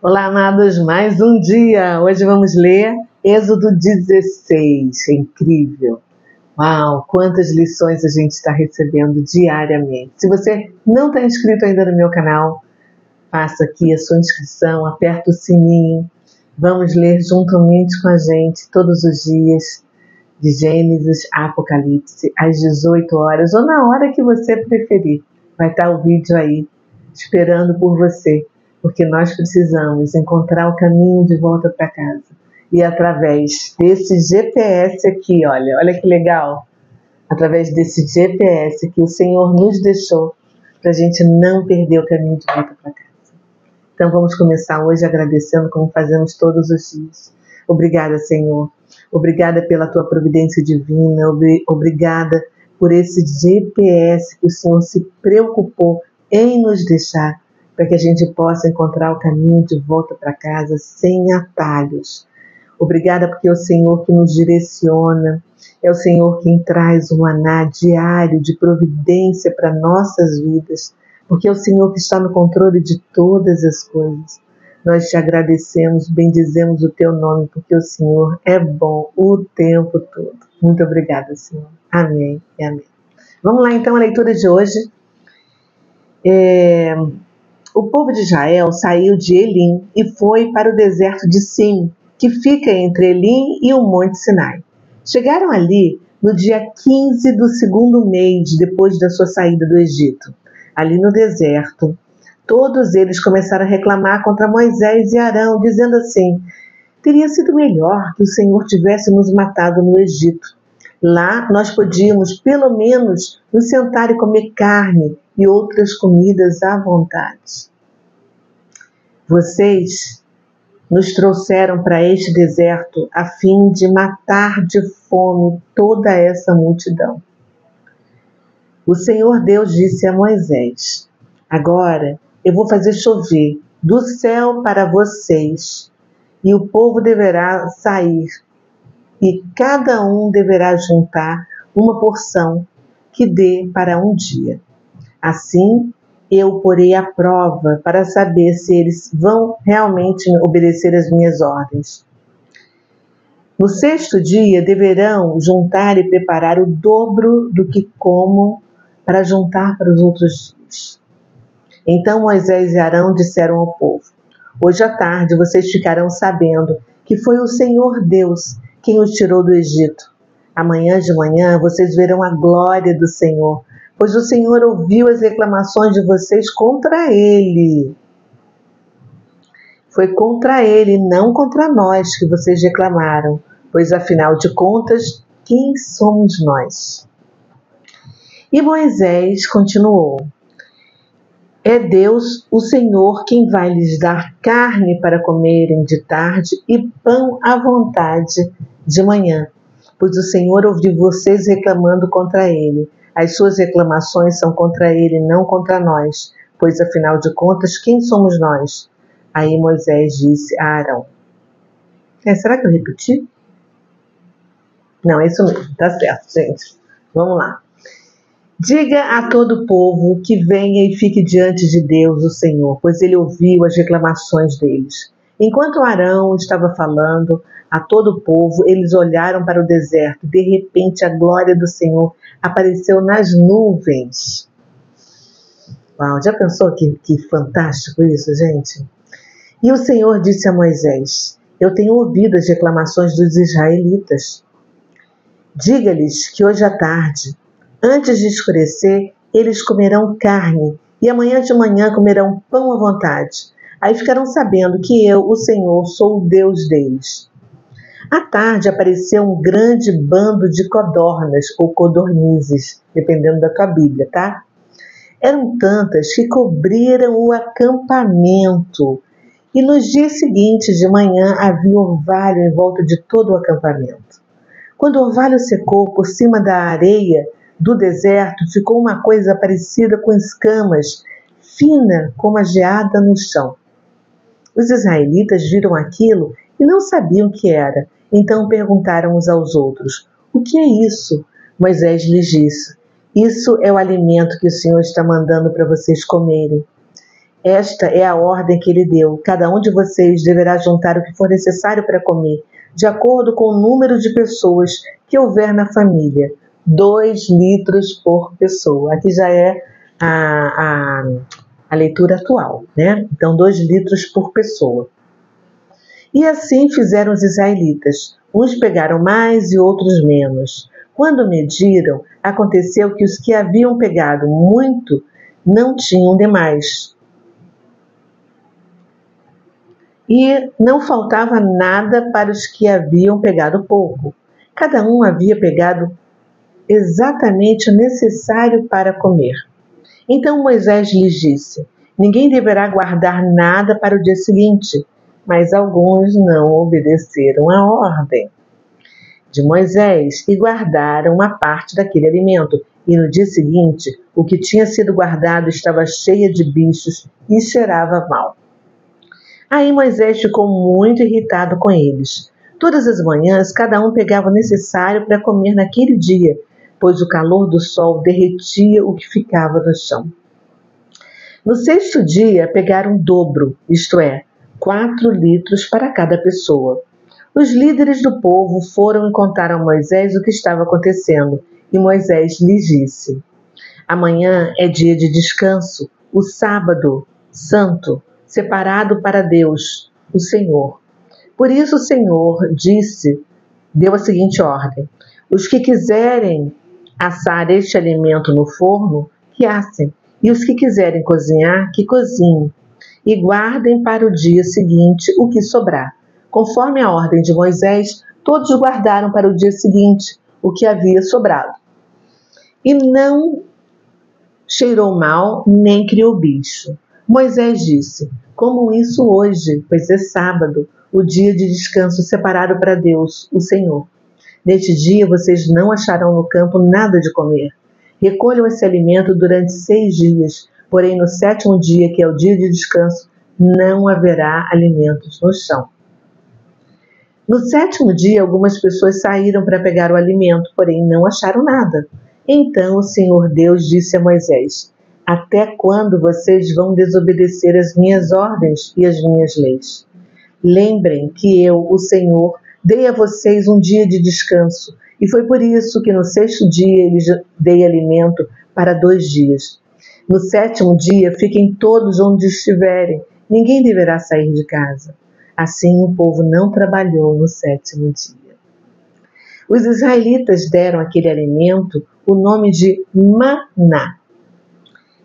Olá, amados, mais um dia. Hoje vamos ler Êxodo 16. É incrível. Uau, quantas lições a gente está recebendo diariamente. Se você não está inscrito ainda no meu canal, faça aqui a sua inscrição, aperta o sininho. Vamos ler juntamente com a gente todos os dias, de Gênesis a Apocalipse, às 18 horas ou na hora que você preferir. Vai estar o vídeo aí, esperando por você. Porque nós precisamos encontrar o caminho de volta para casa. E através desse GPS aqui, olha que legal. Através desse GPS que o Senhor nos deixou para a gente não perder o caminho de volta para casa. Então vamos começar hoje agradecendo como fazemos todos os dias. Obrigada, Senhor. Obrigada pela tua providência divina. Obrigada por esse GPS que o Senhor se preocupou em nos deixar, para que a gente possa encontrar o caminho de volta para casa sem atalhos. Obrigada porque é o Senhor que nos direciona, é o Senhor quem traz um maná diário de providência para nossas vidas, porque é o Senhor que está no controle de todas as coisas. Nós te agradecemos, bendizemos o teu nome, porque o Senhor é bom o tempo todo. Muito obrigada, Senhor. Amém e amém. Vamos lá então a leitura de hoje. O povo de Israel saiu de Elim e foi para o deserto de Sim, que fica entre Elim e o Monte Sinai. Chegaram ali no dia 15 do segundo mês depois da sua saída do Egito. Ali no deserto, todos eles começaram a reclamar contra Moisés e Arão, dizendo assim: teria sido melhor que o Senhor tivesse nos matado no Egito. Lá nós podíamos, pelo menos, nos sentar e comer carne e outras comidas à vontade. Vocês nos trouxeram para este deserto a fim de matar de fome toda essa multidão. O Senhor Deus disse a Moisés: agora eu vou fazer chover do céu para vocês, e o povo deverá sair, e cada um deverá juntar uma porção que dê para um dia. Assim, eu porei à prova para saber se eles vão realmente obedecer às minhas ordens. No sexto dia, deverão juntar e preparar o dobro do que comam para juntar para os outros dias. Então Moisés e Arão disseram ao povo: hoje à tarde vocês ficarão sabendo que foi o Senhor Deus quem os tirou do Egito. Amanhã de manhã vocês verão a glória do Senhor, pois o Senhor ouviu as reclamações de vocês contra Ele. Foi contra Ele, não contra nós, que vocês reclamaram, pois afinal de contas, quem somos nós? E Moisés continuou: é Deus, o Senhor, quem vai lhes dar carne para comerem de tarde e pão à vontade de manhã, pois o Senhor ouviu vocês reclamando contra Ele. As suas reclamações são contra Ele, não contra nós, pois afinal de contas, quem somos nós? Aí Moisés disse a Arão: será que eu repeti? Não, é isso mesmo, tá certo, gente. Vamos lá. Diga a todo o povo que venha e fique diante de Deus, o Senhor, pois Ele ouviu as reclamações deles. Enquanto Arão estava falando a todo o povo, eles olharam para o deserto. De repente, a glória do Senhor apareceu nas nuvens. Uau, já pensou que fantástico isso, gente? E o Senhor disse a Moisés: eu tenho ouvido as reclamações dos israelitas. Diga-lhes que hoje à tarde, antes de escurecer, eles comerão carne, e amanhã de manhã comerão pão à vontade. Aí ficarão sabendo que eu, o Senhor, sou o Deus deles. À tarde apareceu um grande bando de codornas ou codornizes, dependendo da tua Bíblia, tá? Eram tantas que cobriram o acampamento. E nos dias seguintes de manhã havia orvalho em volta de todo o acampamento. Quando o orvalho secou por cima da areia do deserto, ficou uma coisa parecida com escamas, fina como a geada no chão. Os israelitas viram aquilo e não sabiam o que era. Então perguntaram uns aos outros: o que é isso? Moisés lhes disse: isso é o alimento que o Senhor está mandando para vocês comerem. Esta é a ordem que ele deu. Cada um de vocês deverá juntar o que for necessário para comer, de acordo com o número de pessoas que houver na família. 2 litros por pessoa. Aqui já é a leitura atual, né? Então, 2 litros por pessoa. E assim fizeram os israelitas. Uns pegaram mais e outros menos. Quando mediram, aconteceu que os que haviam pegado muito não tinham demais. E não faltava nada para os que haviam pegado pouco. Cada um havia pegado exatamente o necessário para comer. Então Moisés lhes disse: ninguém deverá guardar nada para o dia seguinte. Mas alguns não obedeceram à ordem de Moisés e guardaram uma parte daquele alimento. E no dia seguinte, o que tinha sido guardado estava cheio de bichos e cheirava mal. Aí Moisés ficou muito irritado com eles. Todas as manhãs, cada um pegava o necessário para comer naquele dia, pois o calor do sol derretia o que ficava no chão. No 6º dia, pegaram o dobro, isto é, 4 litros para cada pessoa. Os líderes do povo foram e contaram a Moisés o que estava acontecendo, e Moisés lhes disse: amanhã é dia de descanso, o sábado santo, separado para Deus, o Senhor. Por isso o Senhor deu a seguinte ordem: os que quiserem assar este alimento no forno, que assem, e os que quiserem cozinhar, que cozinhem, e guardem para o dia seguinte o que sobrar. Conforme a ordem de Moisés, todos guardaram para o dia seguinte o que havia sobrado. E não cheirou mal, nem criou bicho. Moisés disse: comam isso hoje, pois é sábado, o dia de descanso separado para Deus, o Senhor. Neste dia vocês não acharão no campo nada de comer. Recolham esse alimento durante 6 dias, porém no 7º dia, que é o dia de descanso, não haverá alimentos no chão. No 7º dia, algumas pessoas saíram para pegar o alimento, porém não acharam nada. Então o Senhor Deus disse a Moisés: até quando vocês vão desobedecer as minhas ordens e as minhas leis? Lembrem que eu, o Senhor, dei a vocês um dia de descanso, e foi por isso que no 6º dia lhes dei alimento para 2 dias. No 7º dia, fiquem todos onde estiverem, ninguém deverá sair de casa. Assim o povo não trabalhou no 7º dia. Os israelitas deram àquele alimento o nome de maná.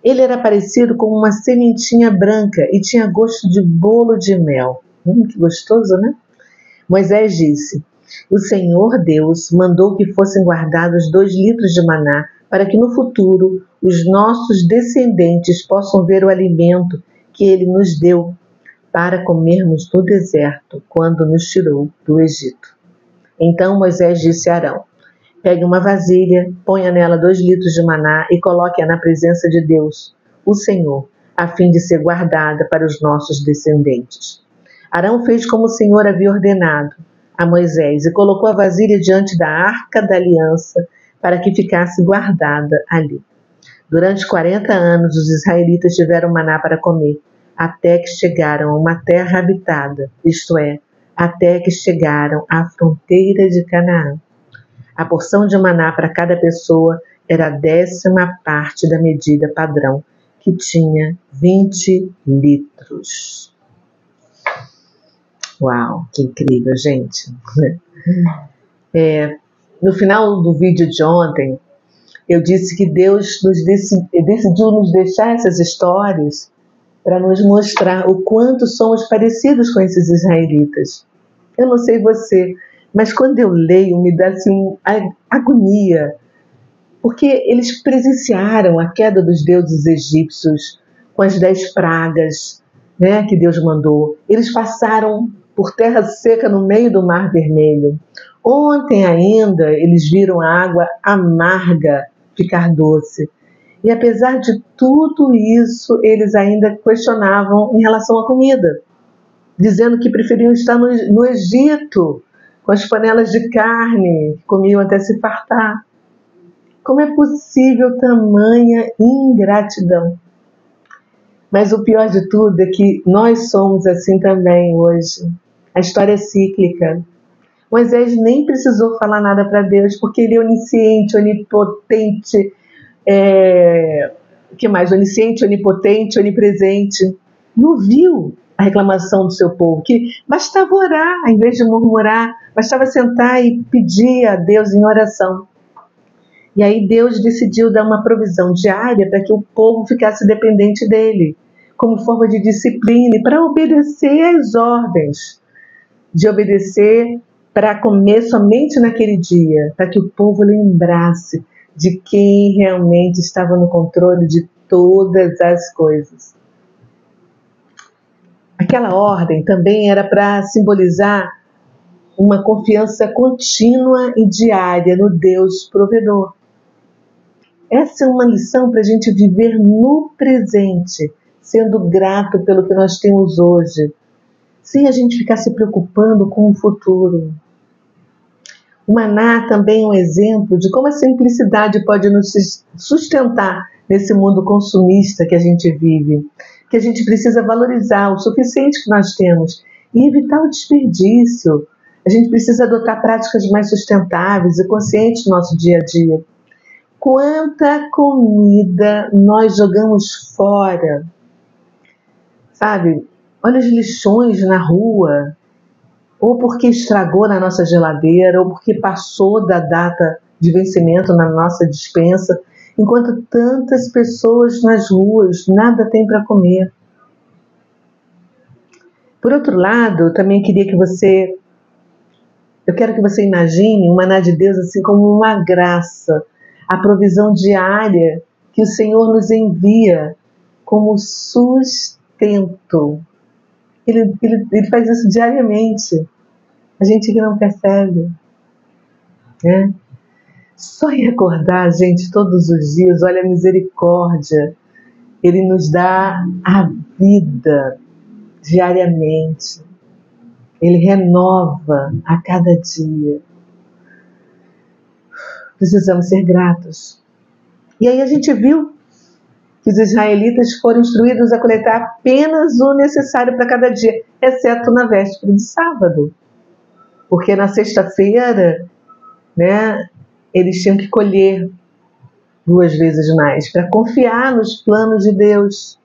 Ele era parecido com uma sementinha branca e tinha gosto de bolo de mel. Que gostoso, né? Moisés disse: o Senhor Deus mandou que fossem guardados 2 litros de maná para que no futuro os nossos descendentes possam ver o alimento que ele nos deu para comermos no deserto quando nos tirou do Egito. Então Moisés disse a Arão: pegue uma vasilha, ponha nela 2 litros de maná e coloque-a na presença de Deus, o Senhor, a fim de ser guardada para os nossos descendentes. Arão fez como o Senhor havia ordenado a Moisés e colocou a vasilha diante da arca da aliança para que ficasse guardada ali. Durante 40 anos os israelitas tiveram maná para comer, até que chegaram a uma terra habitada, isto é, até que chegaram à fronteira de Canaã. A porção de maná para cada pessoa era a 10ª parte da medida padrão, que tinha 20 litros. Uau, que incrível, gente! No final do vídeo de ontem, eu disse que Deus decidiu nos deixar essas histórias para nos mostrar o quanto somos parecidos com esses israelitas. Eu não sei você, mas quando eu leio me dá assim agonia, porque eles presenciaram a queda dos deuses egípcios com as 10 pragas, né, que Deus mandou. Eles passaram por terra seca no meio do Mar Vermelho. Ontem ainda eles viram a água amarga ficar doce. E apesar de tudo isso, eles ainda questionavam em relação à comida, dizendo que preferiam estar no Egito, com as panelas de carne, que comiam até se fartar. Como é possível tamanha ingratidão? Mas o pior de tudo é que nós somos assim também hoje. A história é cíclica. Moisés nem precisou falar nada para Deus, porque ele é onisciente, onipotente, o que mais? Onisciente, onipotente, onipresente. E ouviu a reclamação do seu povo, que bastava orar, em vez de murmurar, bastava sentar e pedir a Deus em oração. E aí Deus decidiu dar uma provisão diária para que o povo ficasse dependente dele, como forma de disciplina e para obedecer às ordens, de obedecer para comer somente naquele dia, para que o povo lembrasse de quem realmente estava no controle de todas as coisas. Aquela ordem também era para simbolizar uma confiança contínua e diária no Deus provedor. Essa é uma lição para a gente viver no presente, sendo grato pelo que nós temos hoje, sem a gente ficar se preocupando com o futuro. O maná também é um exemplo de como a simplicidade pode nos sustentar nesse mundo consumista que a gente vive, que a gente precisa valorizar o suficiente que nós temos e evitar o desperdício. A gente precisa adotar práticas mais sustentáveis e conscientes no nosso dia a dia. Quanta comida nós jogamos fora, sabe? Olha os lixões na rua, ou porque estragou na nossa geladeira, ou porque passou da data de vencimento na nossa despensa, enquanto tantas pessoas nas ruas nada têm para comer. Por outro lado, também eu quero que você imagine o maná de Deus assim como uma graça, a provisão diária que o Senhor nos envia como sustento. Ele faz isso diariamente. A gente que não percebe, né? Só em acordar, gente, todos os dias, olha a misericórdia. Ele nos dá a vida diariamente. Ele renova a cada dia. Precisamos ser gratos. E aí a gente viu que os israelitas foram instruídos a coletar apenas o necessário para cada dia, exceto na véspera de sábado. Porque na sexta-feira, né, eles tinham que colher 2 vezes mais, para confiar nos planos de Deus,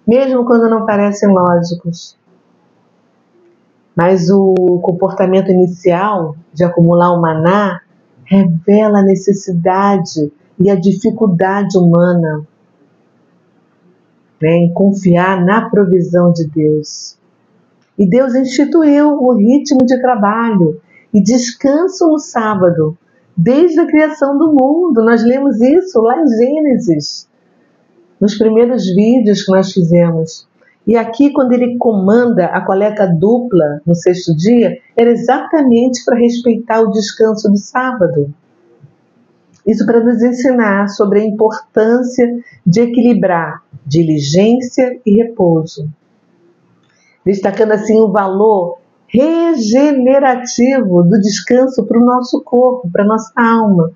mesmo quando não parecem lógicos. Mas o comportamento inicial de acumular o maná revela a necessidade e a dificuldade humana, né, em confiar na provisão de Deus. E Deus instituiu o ritmo de trabalho e descanso no sábado, desde a criação do mundo. Nós lemos isso lá em Gênesis, nos primeiros vídeos que nós fizemos. E aqui, quando ele comanda a coleta dupla no 6º dia, era exatamente para respeitar o descanso do sábado. Isso para nos ensinar sobre a importância de equilibrar diligência e repouso, destacando assim o valor regenerativo do descanso para o nosso corpo, para a nossa alma.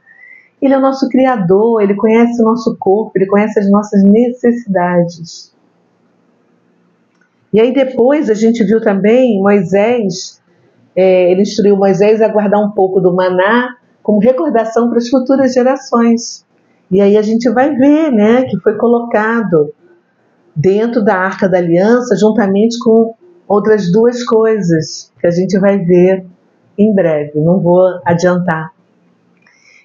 Ele é o nosso Criador, Ele conhece o nosso corpo, Ele conhece as nossas necessidades. E aí depois a gente viu também Moisés, ele instruiu Moisés a guardar um pouco do maná como recordação para as futuras gerações. E aí a gente vai ver, né, que foi colocado dentro da Arca da Aliança, juntamente com outras 2 coisas que a gente vai ver em breve, não vou adiantar.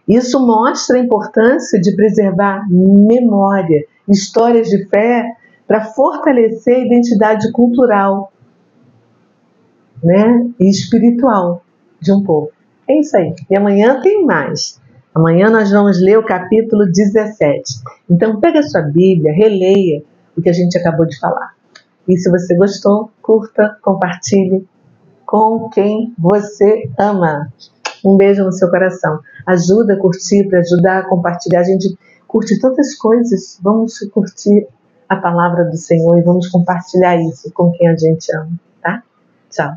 Isso mostra a importância de preservar memória, histórias de fé, para fortalecer a identidade cultural, né, e espiritual de um povo. É isso aí. E amanhã tem mais. Amanhã nós vamos ler o capítulo 17. Então pega a sua Bíblia, releia o que a gente acabou de falar. E se você gostou, curta, compartilhe com quem você ama. Um beijo no seu coração. Ajuda a curtir, para ajudar a compartilhar. A gente curte tantas coisas. Vamos curtir a palavra do Senhor e vamos compartilhar isso com quem a gente ama, tá? Tchau.